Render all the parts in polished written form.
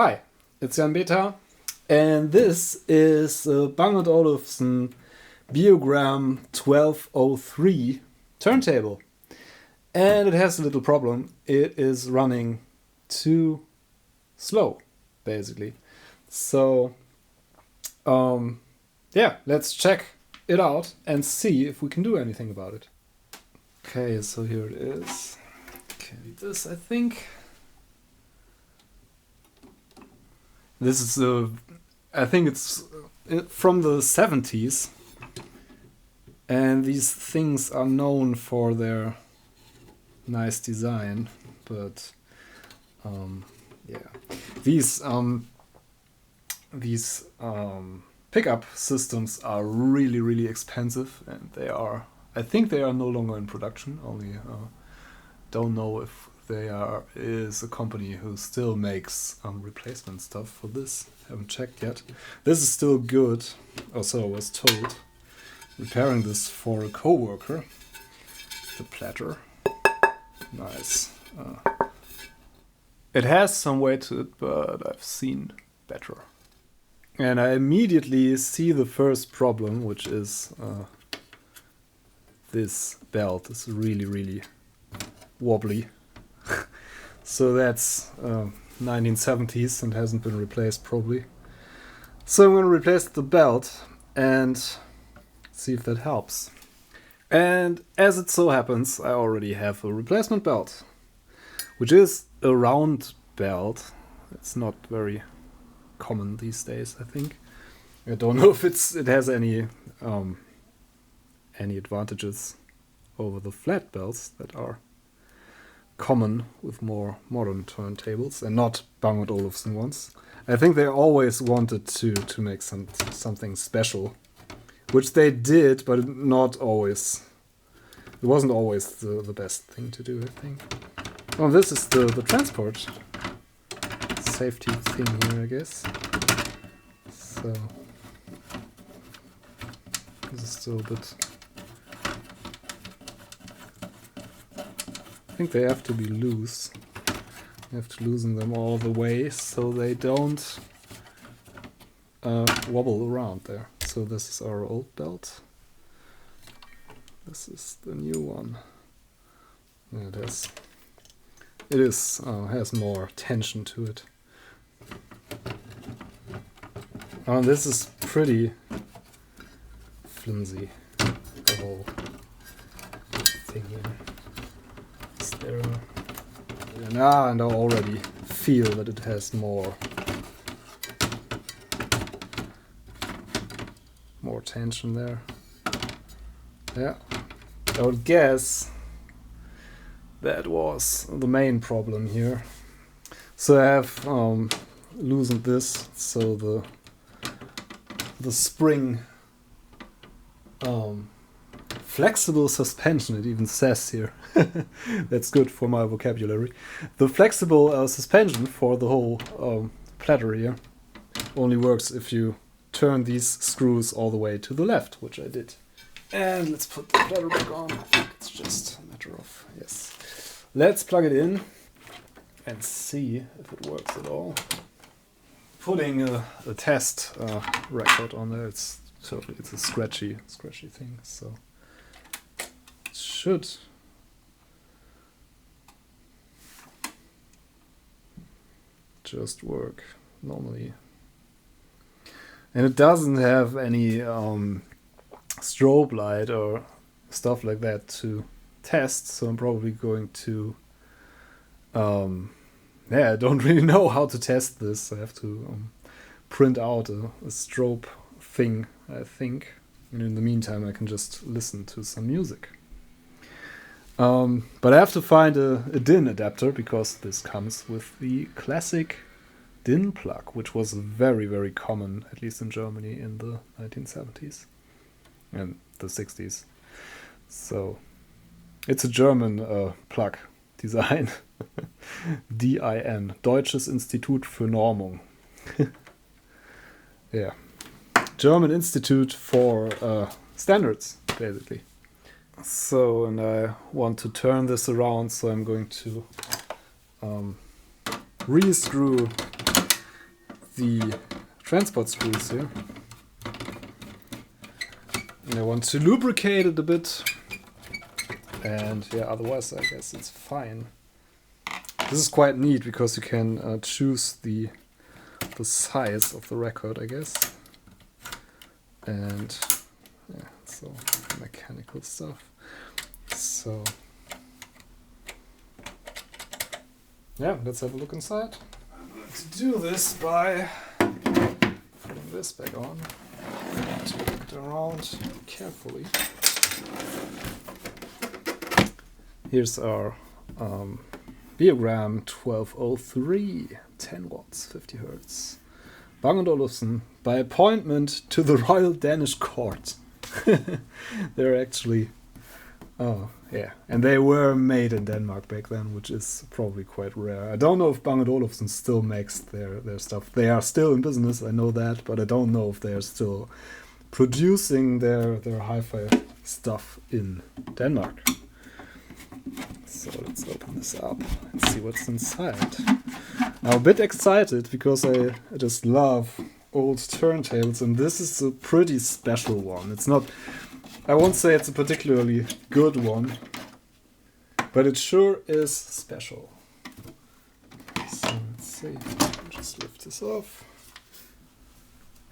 Hi, it's Jan Beta, and this is a B&O Olufsen Beogram 1203 turntable. And it has a little problem. It is running too slow, basically. So, yeah, let's check it out and see if we can do anything about it. Okay, so here it is. Okay, this, I think. This is I think it's from the 70s, and these things are known for their nice design, but yeah, these pickup systems are really expensive, and I think they are no longer in production. Only don't know if is a company who still makes replacement stuff for this. Haven't checked yet. This is still good, or so I was told. Repairing this for a co-worker. The platter. Nice. It has some weight to it, but I've seen better. And I immediately see the first problem, which is this belt is really wobbly. So that's 1970s and hasn't been replaced probably. So I'm going to replace the belt and see if that helps. And as it so happens, I already have a replacement belt, which is a round belt. It's not very common these days, I think. I don't know if it has any advantages over the flat belts that are common with more modern turntables and not B&O Olufsen ones. I think they always wanted to make something special, which they did, but not always. It wasn't always the best thing to do, I think. Oh, this is the transport safety thing here, I guess. So this is still a bit. I think they have to be loose. You have to loosen them all the way so they don't wobble around there. So this is our old belt. This is the new one. Yeah, it has more tension to it. This is pretty flimsy, the whole thing here. And I already feel that it has more tension there. Yeah, I would guess that was the main problem here. So I have loosened this so the spring flexible suspension, it even says here. That's good for my vocabulary. The flexible suspension for the whole platter here only works if you turn these screws all the way to the left, which I did. And let's put the platter back on. I think it's just a matter of, yes. Let's plug it in and see if it works at all. Putting a test record on there, it's a scratchy thing, so it should just work normally. And it doesn't have any strobe light or stuff like that to test, so I'm probably going to I don't really know how to test this. I have to print out a strobe thing, I think. And in the meantime, I can just listen to some music. But I have to find a DIN adapter, because this comes with the classic DIN plug, which was very common, at least in Germany, in the 1970s and the 60s. So it's a German plug design. DIN, Deutsches Institut für Normung. Yeah, German Institute for Standards, basically. So, and I want to turn this around, so I'm going to re-screw the transport screws here. And I want to lubricate it a bit. And yeah, otherwise I guess it's fine. This is quite neat because you can choose the size of the record, I guess. And yeah, so mechanical stuff. So yeah, let's have a look inside. I'm going to do this by putting this back on. Turn it around carefully. Here's our Beogram 1203, 10 watts, 50 hertz. Bang & Olufsen, by appointment to the Royal Danish Court. They're actually, oh yeah, and they were made in Denmark back then, which is probably quite rare. I don't know if Bang & Olufsen still makes their stuff. They are still in business, I know that, but I don't know if they're still producing their hi-fi stuff in Denmark. So let's open this up and see what's inside. I'm a bit excited because I just love old turntables, and this is a pretty special one. It's not, I won't say it's a particularly good one, but it sure is special. So let's see, just lift this off.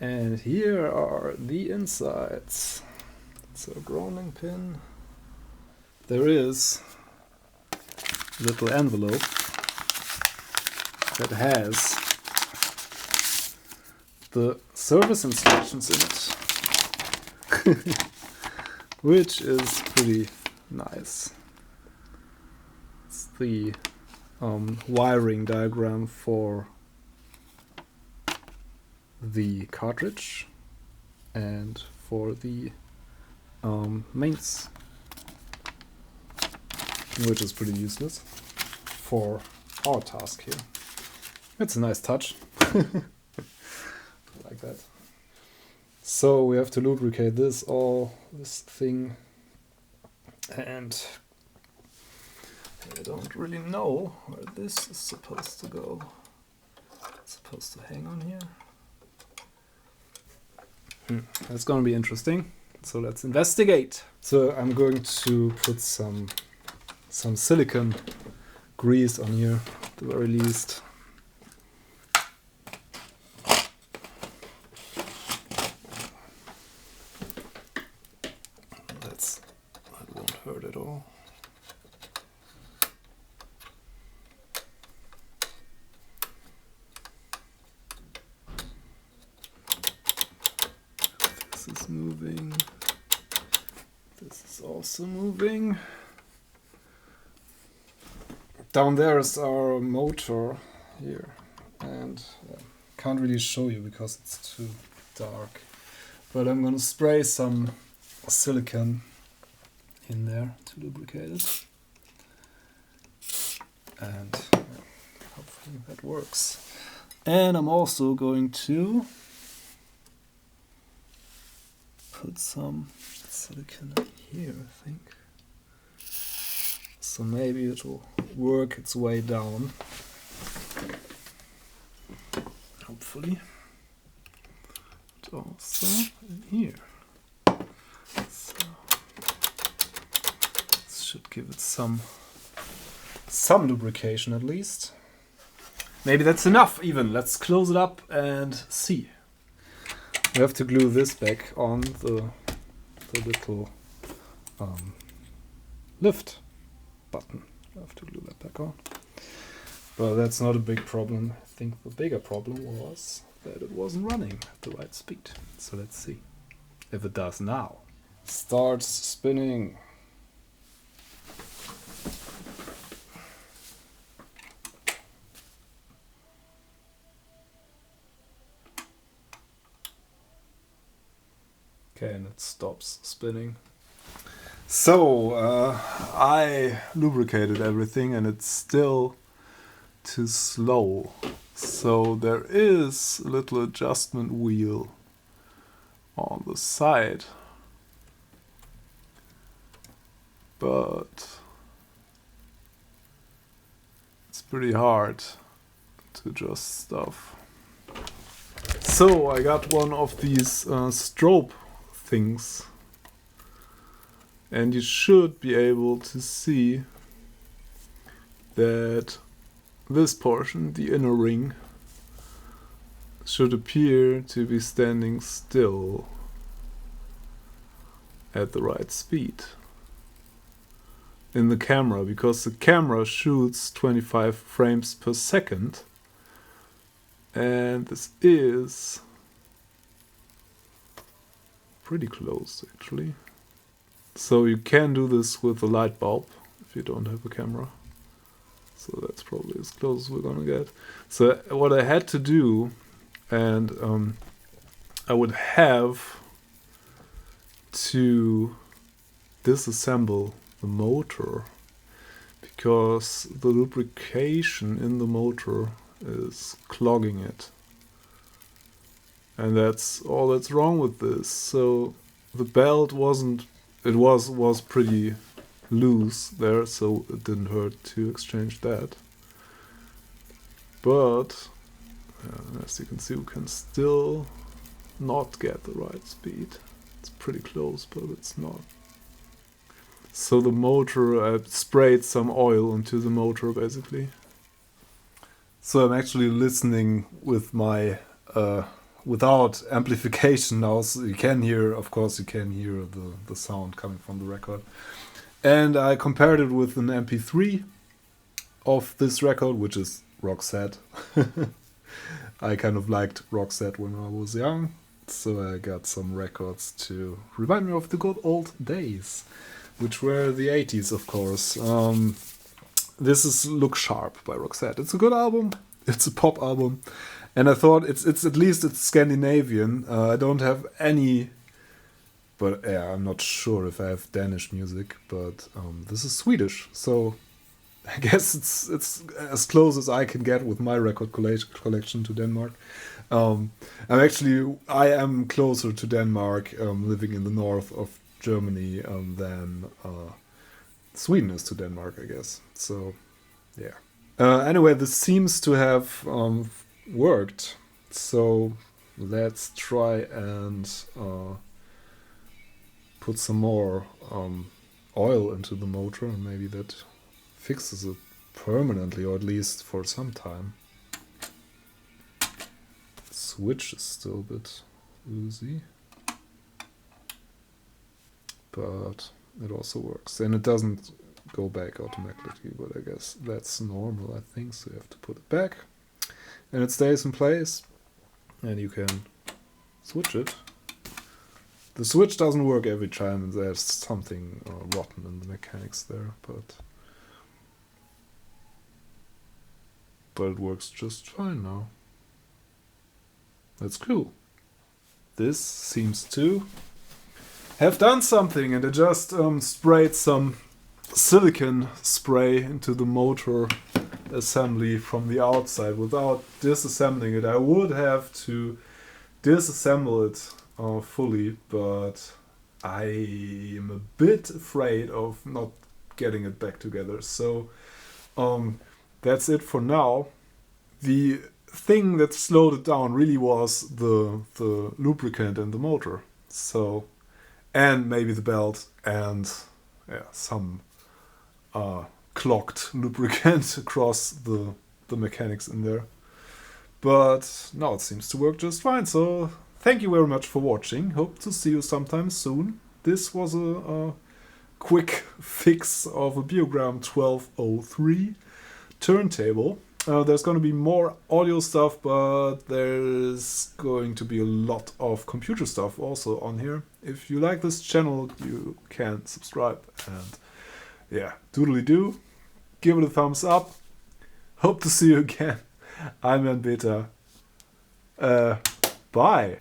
And here are the insides. It's a grounding pin. There is a little envelope that has the service instructions in it, which is pretty nice. It's the wiring diagram for the cartridge and for the mains, which is pretty useless for our task here. It's a nice touch. Like that. So we have to lubricate this thing, and I don't really know where this is supposed to go. It's supposed to hang on here. That's gonna be interesting. So let's investigate. So I'm going to put some silicone grease on here at the very least. That won't hurt at all. This is moving. This is also moving. Down there is our motor here, and can't really show you because it's too dark. But I'm gonna spray some silicone in there to lubricate it, and hopefully that works. And I'm also going to put some silicone here, I think. So maybe it will work its way down. Hopefully. But also in here. So this should give it some lubrication at least. Maybe that's enough even. Let's close it up and see. We have to glue this back on the little lift button. I have to glue that back on. But that's not a big problem. I think the bigger problem was that it wasn't running at the right speed. So let's see if it does now. Starts spinning. Okay, and it stops spinning. So I lubricated everything and it's still too slow. So there is a little adjustment wheel on the side, but it's pretty hard to adjust stuff. So I got one of these strobe things, and you should be able to see that this portion, the inner ring, should appear to be standing still at the right speed in the camera, because the camera shoots 25 frames per second, and this is pretty close actually. So you can do this with a light bulb if you don't have a camera. So that's probably as close as we're gonna get. So what I had to do, and I would have to disassemble the motor, because the lubrication in the motor is clogging it, and that's all that's wrong with this. So the belt was pretty loose there, so it didn't hurt to exchange that. But as you can see, we can still not get the right speed. It's pretty close, but it's not. So the motor, sprayed some oil into the motor basically. So I'm actually listening with my without amplification now, so you can hear, of course you can hear the sound coming from the record. And I compared it with an MP3 of this record, which is Roxette. I kind of liked Roxette when I was young, so I got some records to remind me of the good old days, which were the 80s, of course. This is Look Sharp by Roxette. It's a good album. It's a pop album, and I thought it's at least it's Scandinavian. I don't have any, but yeah, I'm not sure if I have Danish music. But this is Swedish, so I guess it's as close as I can get with my record collection to Denmark. I am closer to Denmark, living in the north of Germany, than Sweden is to Denmark, I guess. So, yeah. Anyway, this seems to have worked. So let's try and put some more oil into the motor, and maybe that fixes it permanently, or at least for some time. The switch is still a bit loosey, but it also works, and it doesn't go back automatically, but I guess that's normal, I think. So you have to put it back, and it stays in place, and you can switch it. The switch doesn't work every time, and there's something rotten in the mechanics there, but it works just fine now. That's cool. This seems to have done something, and I just sprayed some silicone spray into the motor assembly from the outside without disassembling it. I would have to disassemble it fully, but I am a bit afraid of not getting it back together. So that's it for now. The thing that slowed it down really was the lubricant in the motor. So, and maybe the belt, and some clogged lubricant across the mechanics in there. But now it seems to work just fine. So thank you very much for watching. Hope to see you sometime soon. This was a quick fix of a Beogram 1203 turntable. There's going to be more audio stuff, but there's going to be a lot of computer stuff also on here. If you like this channel, you can subscribe, and yeah, doodly-doo. Give it a thumbs up. Hope to see you again. I'm Beta. Bye.